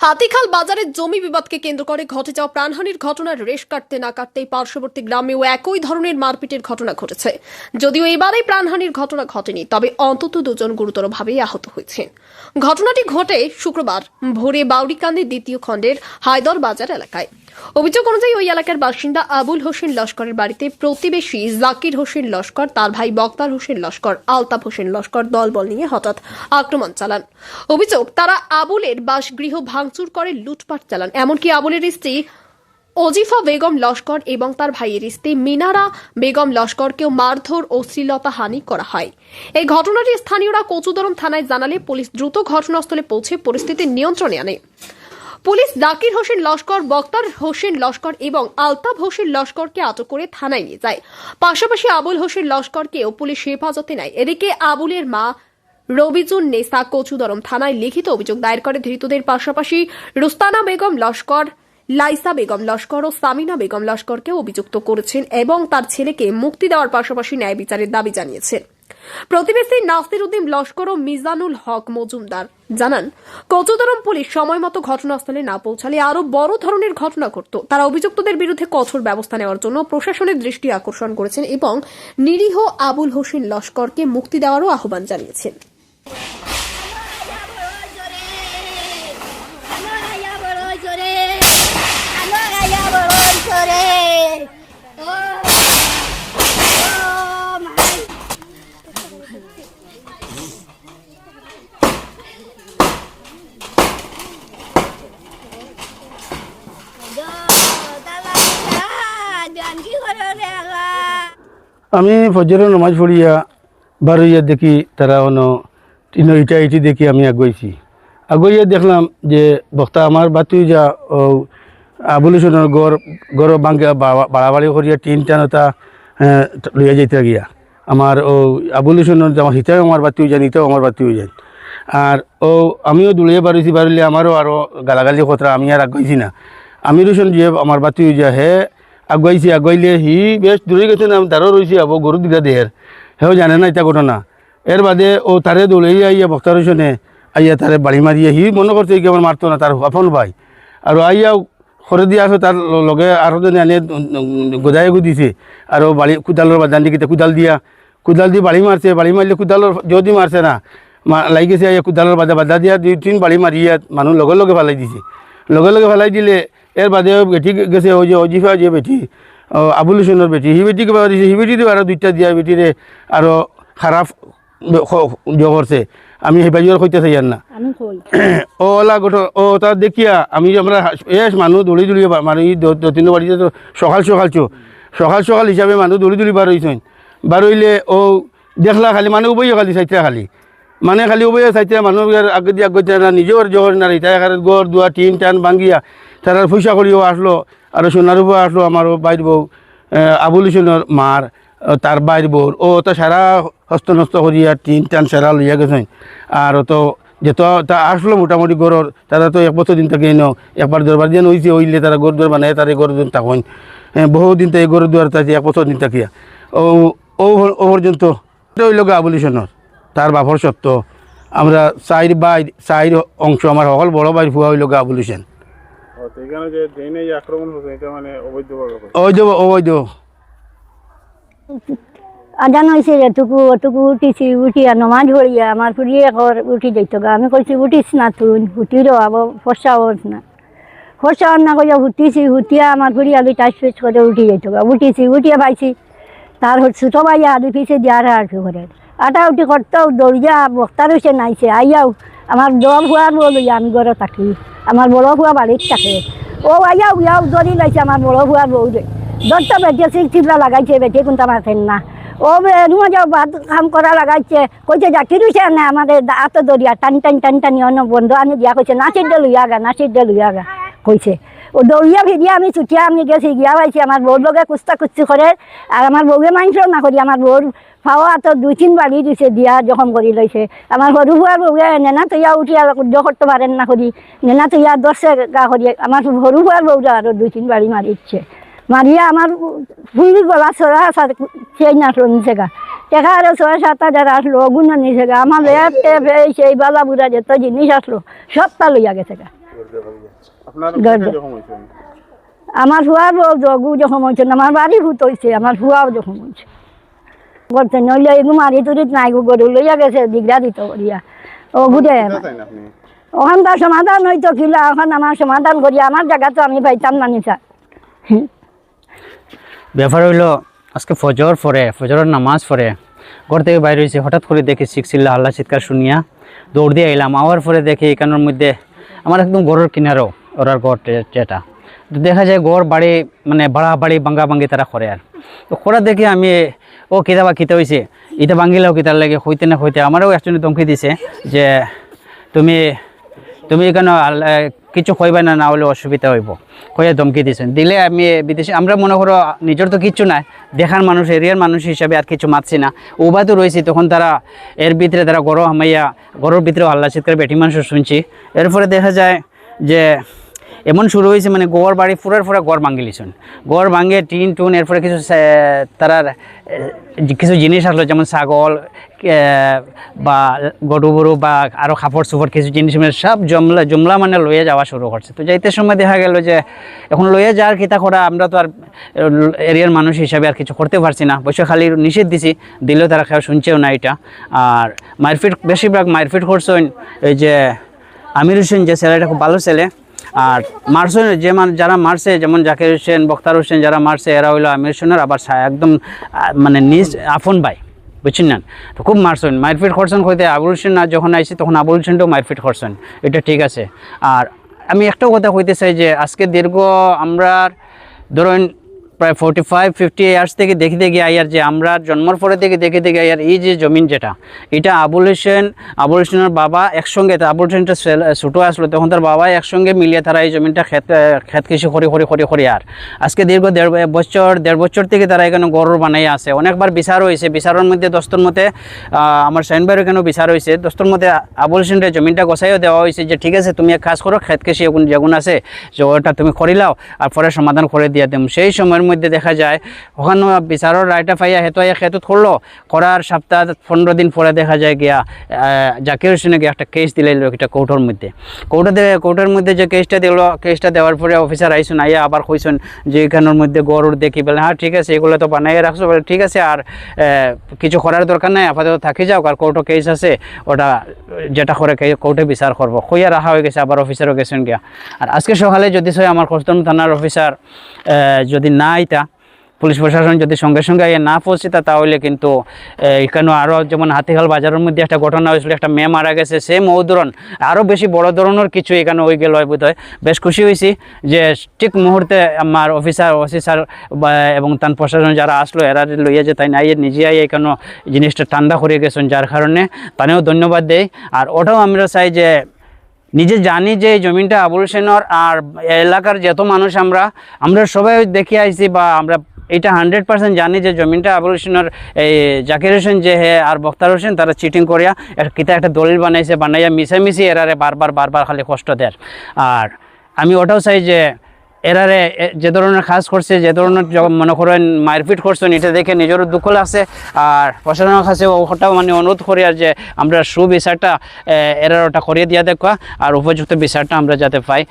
হাতিখাল বাজারে জমি বিবাদকে কেন্দ্র করে ঘটে যাওয়া প্রাণহানির ঘটনার রেশ কাটতে না কাটতেই পার্শ্ববর্তী গ্রামেও একই ধরনের মারপিটের ঘটনা ঘটেছে। যদিও এবারে প্রাণহানির ঘটনা ঘটেনি, তবে অন্তত দুজন গুরুতরভাবে আহত হয়েছেন। ঘটনাটি ঘটে শুক্রবার ভোরে বাউরিকান্দি দ্বিতীয় খণ্ডের হায়দর বাজার এলাকায়। অভিযোগ অনুযায়ী ওই এলাকার বাসিন্দা আবুল হোসেন লস্করের বাড়িতে প্রতিবেশী জাকির হোসেন লস্কর, তার ভাই বক্তার হোসেন লস্কর, আলতাফ হোসেন লস্কর দলবল নিয়ে হঠাৎ আক্রমণ চালান। অভিযোগ, তারা আবুলের বাসগৃহ ভাঙচুর করে লুটপাট চালান। এমনকি আবুলের স্ত্রী ওজিফা বেগম লস্কর এবং তার ভাইয়ের স্ত্রী মিনারা বেগম লস্করকেও মারধর ও শ্লীলতাহানি করা হয়। এই ঘটনাটি স্থানীয়রা কচুদরম থানায় জানালে পুলিশ দ্রুত ঘটনাস্থলে পৌঁছে পরিস্থিতি নিয়ন্ত্রণে আনে। পুলিশ জাকির হোসেন লস্কর, বক্তার হোসেন লস্কর এবং আলতাফ হোসেন লস্করকে আটক করে থানায় নিয়ে যায়। পাশাপাশি আবুল হোসেন লস্করকেও পুলিশ হেফাজতে নেয়। এদিকে আবুলের মা রবিজুন নেসা কচুদরম থানায় লিখিত অভিযোগ দায়ের করে। ধৃতদের পাশাপাশি রুস্তানা বেগম লস্কর, লাইসা বেগম লস্কর ও সামিনা বেগম লস্করকে অভিযুক্ত করেছেন এবং তার ছেলেকে মুক্তি দেওয়ার পাশাপাশি ন্যায় বিচারের দাবি জানিয়েছেন। প্রতিবেশী নাসির উদ্দিন লস্কর ও মিজানুল হক মজুমদার জানান, কচুদরম পুলিশ সময় মতো ঘটনাস্থলে না পৌঁছালে আরো বড় ধরনের ঘটনা ঘটত। তারা অভিযুক্তদের বিরুদ্ধে কঠোর ব্যবস্থা নেওয়ার জন্য প্রশাসনের দৃষ্টি আকর্ষণ করেছেন এবং নিরীহ আবুল হোসেন লস্করকে মুক্তি দেওয়ারও আহ্বান জানিয়েছেন। আমি ফজরের নামাজ পড়িয়া বারোইয়া দেখি তারা ইটা ইটি দেখি আমি আগুয়াইছি। আগুয়াইয়া দেখলাম যে বক্তা আমার বাতুই যা আবুল হোসেনের গড় বাঙ্গা বাড়াবাড়ি করিয়া টিন টানতা লইয়া যাইতে গিয়া আমার আবুল হোসেনের আমার হিতাও আমার বাতি হয়ে যান, হিতাও আমার বাতি হয়ে যান। আর আমিও দুলিয়ে বাড়িছি, বাড়িলে আমারও আরও গালাগালি কথা আমি আর আগুয়াইছি না। আমির হোসেন যে আমার বাতি হয়ে যায় হে আগুয়াইছি, আগুয়াইলে হি বেশ দূরে গেছে না, তারও রয়েছে আবো গরু দিঘা দেহের, হেও জানে না এটা ঘটনা। এর বাদে তারে দৌড়াইয়া আইয়া বক্তার হোসেনে আইয়া তারে বাড়ি মারিয়া হি মনে করছে কি আমার মারতো না, তার আপন ভাই। আর আইয়া খরে দিয়া আসো তার লগে আরো জনে আনে গোদাই দিছে আর বাড়ি কুদালের বাজান দিকে কুদাল দিয়ে বাড়ি মারছে। বাড়ি মারলে কুদালের যদি মারছে না লাগি গেছে, আইয়া কুদালের বাজা দিয়া 2-3 বাড়ি মারিয়া মানুষ লগে লগে ফেলাই দিছে। লগে লগে ফেলাই দিলে এর বাদে বেটি গেছে ওই যে অজিফা যে বেটি আবুল হোসেনের বেটি, হি বেটিকে পাওয়া দিছে। হি বেটিতে আরো 2টা দিয়া বেটিরে আরো খারাপ করছে। আমি সেই বাজিওর কইতে চাই না ওলা গঠন তার দেখিয়া আমরা এস মানুষ দৌড়ি মানে 2-3 বাড়িতে তো সকাল হিসাবে মানুষ দৌড়ি বার হয়েছেন। বার হইলে দেখলা খালি মানে উবইও খালি চাইতে খালি মানে খালি উবইও চাইতে মানুষ আগে দিয়ে আগে না নিজের জোর না তাই গড় দুয়া টিন টান ভাঙ্গিয়া তারা পয়সা করিও আসলো। আর সোনার উপর আসলো আমার বাইর বউ আবুল হোসেনের মার, তার বাইর বউ তো সারা হস্তনস্ত করিয়া টিন টান সারা লইয়া গেছেন। আর যেত তা আসলো মোটামুটি গড়র তারা তো 1 বছর দিন থেকে একবার দরবার দিয়ে হয়েছে, হইলে তারা গড় দর বানায় তারা গড় দিন থাকেন বহুদিন থেকে গড় দুয়ার থাকে 1 বছর দিন থাকিয়া ও পর্যন্ত হইল আবুল হোসেনের তার বাপর সত্য। আমরা চাইর অংশ আমার সকল বড় বাইর ফুয়া হইল আবুল হোসেন। অবৈধ আজান হয়েছে এটুকু উঠিছি, উঠিয়া নমাজ পড়িয়া আমার ফুরিয়ে উঠি যাইত গা। আমি কইছি উঠিস না তুই, হুটিরও আবার ফসা হস না কইয়া হুটিয়া আমার ফুরিয়া আমি টাইস ফেস করে উঠি যাইত গা। উঠিয়া পাইছি তার ছোটো ভাইয়া আদি পিছিয়ে দেওয়ার আর কি করে আটা উঠি করতেও দৌড়িয়া বক্তার হয়েছে নাইছে আইয়াও আমার জল হুয়ার বলইয়া আমি ঘরে থাকি, আমার বড় হুয়া বাড়ির থাকে। আইয়াও দড়ি লাইছে আমার বড় হুয়ার বউ দরটা বেঁচে চিপলা লাগাইছে, বেঁচে কিন্তু আমার ফেন না যাও ভাত কাম করা লাগাইছে। কইছে জাকি রয়েছে না আমাদের এত দরিয়া টানি অন্য বন্ধু আনি দিয়া কইছে নাচির দে লইয়া গা কইছে। দৌড়িয়া ভিডিয়া আমি ছুটিয়া আমি গেছি, গিয়া পাইছি আমার বউর লগে কুস্তি করে। আর আমার বউকে মাংস না করি আমার বউর পাওয়া তো 2-3 বাড়ি দিছে দিয়া যখন করি লইছে। আমার সরু হুয়ার বউকে নেনা তৈয়া উঠিয়া সহ্য করতে পারেন না করি, নেনা তৈয়া 10 গা করি আমার সরু হুয়ার বউটা আরো 2-3 বাড়ি মারিচ্ছে। মারিয়া আমার ফুল গলা ছড়া সেই আসলো নিচে গা টেকা আরো 6-7 হাজার আসলো গুণা নিচে গা। আমার সেই বালা বুড়া যেত জিনিস আসলো সবটা লইয়া গেছে গা। আপনার গর্ব। যখন হয়েছে আমার হুয়ার জগু যখন হয়েছে না, আমার বাড়ি ভূত হয়েছে, আমার হুয়াও যখন হয়েছে বলতে নইলে এগু মারি তুরিত নাই গো গরু লইয়া গেছে দিগরা দিত করিয়া ও ঘুরে চাই না আপনি ওখান তার সমাধান হইতো কিলা, ওখান আমার সমাধান করিয়া আমার জায়গা তো আমি পাইতাম না নিচা। ব্যাপার হইলো আজকে ফজরের নামাজ পড়ে ঘর থেকে বাইরে হয়েছে, হঠাৎ করে দেখি চিল্লা হাল্লা চিৎকার শুনিয়া দৌড় দিয়ে এলাম। আওয়ার পরে দেখি এখানের মধ্যে আমার একদম ঘরের কিনারও ওরার ঘর যেটা, তো দেখা যায় ঘর বাড়ি মানে বাড়ি ভাঙ্গা তারা করে। আর তো করা দেখি আমি ও কিতাবা কিতা হয়েছে ইটা ভাঙ্গিলেও কিতার লাগে হইতে না হইতে আমারও একজনে ধমকি দিছে যে তুমি এখানে কিছু কইবা না, না হলে অসুবিধা হইব কইয়া ধমকি দিছেন। দিলে আমি বিদেশে আমরা মনে করো নিজের তো কিচ্ছু নাই, দেখার মানুষ এরিয়ার মানুষ হিসাবে আর কিছু মাতছি না, উবা তো রয়েছি। তখন তারা এর ভিতরে তারা গরো হামাইয়া গরুর ভিতরে আল্লাহ চিৎকার বেটি মানুষ শুনছি। এরপরে দেখা যায় যে এমন শুরু হয়েছে মানে গোয়ার বাড়ি ফুরার গড় ভাঙ্গিলিছুন, গড় ভাঙ্গে টিন টুন। এরপরে কিছু তারার কিছু জিনিস আসলো যেমন ছাগল বা গরু গরু বা আরও কাপড় চোপড় কিছু জিনিস মানে সব জমলা মানে লইয়া যাওয়া শুরু করছে। তো যাইতে সময় দেখা গেল যে এখন লইয়া যাওয়ার কিতা করা, আমরা তো আর এরিয়ার মানুষ হিসাবে আর কিছু করতে পারছি না, বসে খালি নিষেধ দিছি, দিলেও তারা কেউ শুনছেও না এটা। আর মারপিট বেশিরভাগ মারপিট করছেন এই যে আমির হোসেন যে ছেলেটা খুব ভালো ছেলে, আর মারছেন যে যারা মারছে যেমন জাকির হোসেন বক্তার হোসেন যারা মারছে এরা হইলো আমির হোসেনের আবার একদম মানে নিজ আপন ভাই, বুঝছেন না। তো খুব মারছেন মারপিট করছেন হইতে আবুল হোসেন না যখন আইসি তখন আবুল হোসেনটাও মারপিট করছেন, এটা ঠিক আছে। আর আমি একটাও কথা কইতে চাই যে আজকে দীর্ঘ আমরা ধরুন প্রায় 45-50 ইয়ার্স থেকে দেখে আইয়ার যে আমরা জন্মর পরে থেকে দেখে আইয়ার এই যে জমিন যেটা এটা আবুল হোসেনের বাবা একসঙ্গে, আবুল হোসেনটা ছোটো আসলো তখন তার বাবা একসঙ্গে মিলিয়ে তারা এই জমিনটা খেত কৃষি করি আর আজকে দীর্ঘ দেড় বছর থেকে তারা এখানে গরুর বানাই আছে। অনেকবার বিচার হয়েছে, বিচারের মধ্যে দস্তর মতে আমার সাইন ভাইয়ের এখানেও বিচার হয়েছে, দস্তর মতে আবুল হোসেনের জমিনটা গোছাইও দেওয়া হয়েছে যে ঠিক আছে তুমি এক কাজ করো, খেত কৃষি যেগুন আছে যে ওটা তুমি করিলাও আর পরে সমাধান করে দিয়ে দেব। সেই সময়ের মধ্যে দেখা যায় ওখানে বিচারের রায়টা পাইয়া হেতু খেতুত করলো, করার সপ্তাহ 15 দিন পরে দেখা যায় গিয়া জাকির হোসেনে গিয়ে একটা কেস দিলে এটা কোর্টের মধ্যে। কোর্টের মধ্যে যে কেসটা দিল, কেসটা দেওয়ার পরে অফিসার আইসুন আইয়া আবার কইসুন যে এখানের মধ্যে গরুর দেখি বলে হ্যাঁ ঠিক আছে এগুলো তো বানাইয়ে রাখছো বলে ঠিক আছে আর কিছু করার দরকার নাই, আপাতত থাকি যাও, আর কোর্টও কেস আছে ওটা যেটা করে কোর্টে বিচার করবো কইয়া রাখা হয়ে গেছে। আবার অফিসারও গেছেন গিয়া। আর আজকে সকালে যদি আমার খোস্তন থানার অফিসার যদি না আইতা, পুলিশ প্রশাসন যদি সঙ্গে সঙ্গে না পৌঁছিতা তাহলে কিন্তু এখানে আরও যেমন হাতিহাল বাজারের মধ্যে একটা ঘটনা হয়েছিল, একটা মেয়ে মারা গেছে, সেম ও ধরন আরও বেশি বড় ধরনের কিছু এখানে হয়ে গেল বোধ হয়। বেশ খুশি হয়েছি যে ঠিক মুহূর্তে আমার অফিসার এবং তার প্রশাসন যারা আসলো এরা লইয়া যে তাই না নিজে এখানে জিনিসটা ঠান্ডা করে গেছেন, যার কারণে তানেও ধন্যবাদ দেই। আর ওটাও আমরা চাই যে নিজে জানি যে এই জমিনটা আবুল হোসেনের আর এলাকার যত মানুষ আমরা সবাই দেখে আইছি বা আমরা এটা 100% জানি যে জমিনটা আবুল হোসেনের এই জাকির হোসেন যে হে আর বক্তার হোসেন তারা চিটিং করিয়া একটা দলিল বানাইয়া মিশামিশি এরারে বারবার খালি কষ্ট দেয়। আর আমি ওটাও চাই যে এরারে যে ধরনের কাজ করছে, যে ধরনের মনে করেন মারপিট করছেন, এটা দেখে নিজেরও দুঃখ লাগছে। আর প্রশাসনের কাছে ওটাও মানে অনুরোধ করি আর যে আমরা সুবিচারটা এরার ওটা করিয়ে দিয়া দেখা আর উপযুক্ত বিচারটা আমরা যাতে পাই।